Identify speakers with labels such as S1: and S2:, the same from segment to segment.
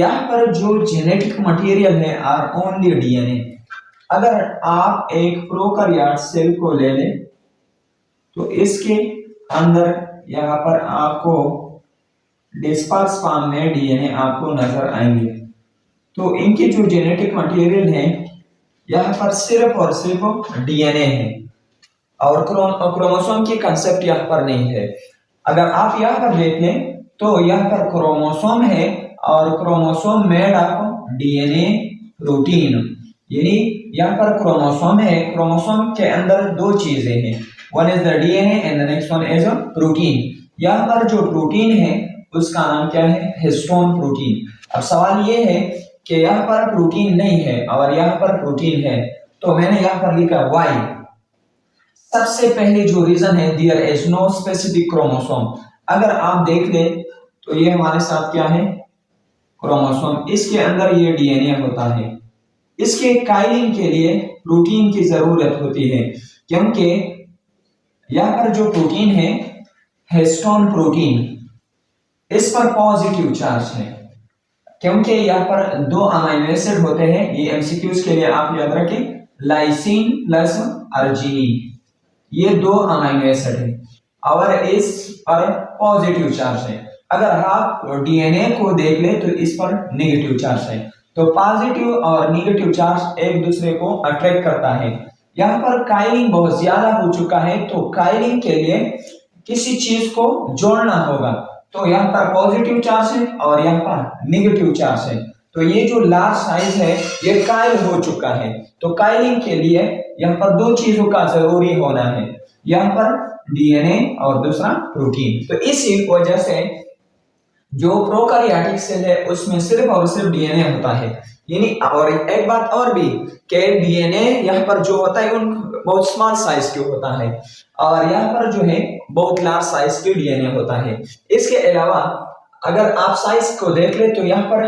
S1: यहाँ पर जो जेनेटिक मटेरियल है आर ओनली डीएनए। अगर आप एक प्रोकैरियोट सेल को ले लें तो इसके अंदर यहाँ पर आपको डिस्पर्स फॉर्म में डीएनए आपको नजर आएंगे। तो इनके जो जेनेटिक मटेरियल है यहाँ पर सिर्फ और सिर्फ डीएनए है और क्रोमोसोम की कंसेप्ट यहाँ पर नहीं है। अगर आप यहाँ पर देख लें तो यहाँ पर क्रोमोसोम है और chromosome made of DNA protein, यानी यहाँ पर क्रोमोसोम है, क्रोमोसोम के अंदर दो चीजें हैं, one is the DNA and the next one is a protein. यहाँ पर जो प्रोटीन है उसका नाम क्या है, हिस्टोन प्रोटीन। अब सवाल ये है कि यहाँ पर प्रोटीन नहीं है और यहाँ पर प्रोटीन है, तो मैंने यहाँ पर लिखा वाई। सबसे पहले जो रीजन है, there is no specific chromosome. अगर आप देख ले तो ये हमारे साथ क्या है, क्रोमोसोम, इसके अंदर ये डीएनए होता है। इसके काइलिंग के लिए प्रोटीन की जरूरत होती है, क्योंकि यहाँ पर जो प्रोटीन है हिस्टोन प्रोटीन, इस पर पॉजिटिव चार्ज है, क्योंकि यहाँ पर दो अमीनो एसिड होते हैं। ये एमसीक्यूज के लिए आप याद रखें, लाइसिन प्लस अर्जिनिन, ये दो अमीनो एसिड है और इस पर पॉजिटिव चार्ज है। अगर आप डीएनए को देख ले तो इस पर नेगेटिव चार्ज है। तो पॉजिटिव और नेगेटिव चार्ज एक दूसरे को अट्रैक्ट करता है। यहाँ पर काइलिंग बहुत ज्यादा हो चुका है, तो काइलिंग के लिए किसी चीज को जोड़ना होगा। तो यहाँ पर पॉजिटिव चार्ज है और यहाँ पर नेगेटिव चार्ज है, तो ये जो लार्ज साइज है ये काइल हो चुका है। तो काइलिंग के लिए यहाँ पर दो चीजों का जरूरी होना है, यहाँ पर डीएनए और दूसरा प्रोटीन। तो इसी वजह से जो प्रोकैरियोटिक सेल है उसमें सिर्फ और सिर्फ डीएनए होता है, यानी। और एक बात और भी कि डीएनए यहाँ पर जो होता है उन बहुत स्मॉल साइज के होता है और यहाँ पर जो है बहुत लार्ज साइज के डीएनए होता है। इसके अलावा अगर आप साइज को देख ले तो यहाँ पर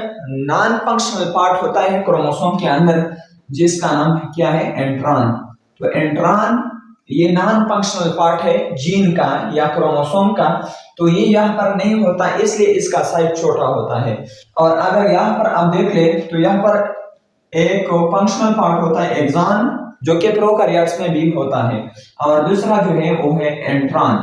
S1: नॉन फंक्शनल पार्ट होता है क्रोमोसोम के अंदर, जिसका नाम क्या है, एंट्रॉन। तो एंट्रॉन ये नॉन फंक्शनल पार्ट है जीन का या क्रोमोसोम का, तो ये यहाँ पर नहीं होता, इसलिए इसका साइज छोटा होता है। और अगर यहाँ पर आप देख ले तो यहाँ पर एक फंक्शनल पार्ट होता है एक्सॉन, जो कि प्रोकैरियोट्स में भी होता है, और दूसरा जो है वो है एंट्रॉन।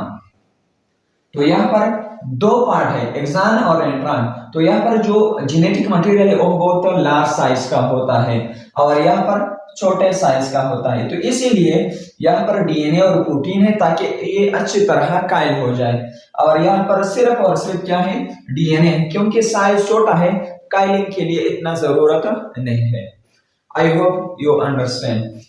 S1: तो यहाँ पर दो पार्ट है, एक्सॉन और एंट्रॉन। तो यहाँ पर जो जेनेटिक मटेरियल है वो बहुत लार्ज साइज का होता है और यहाँ पर छोटे साइज का होता है। तो इसीलिए यहाँ पर डीएनए और प्रोटीन है ताकि ये अच्छी तरह कायल हो जाए। और यहाँ पर सिर्फ और सिर्फ क्या है, डीएनए, क्योंकि साइज छोटा है, कायलिंग के लिए इतना जरूरत नहीं है। I hope you understand.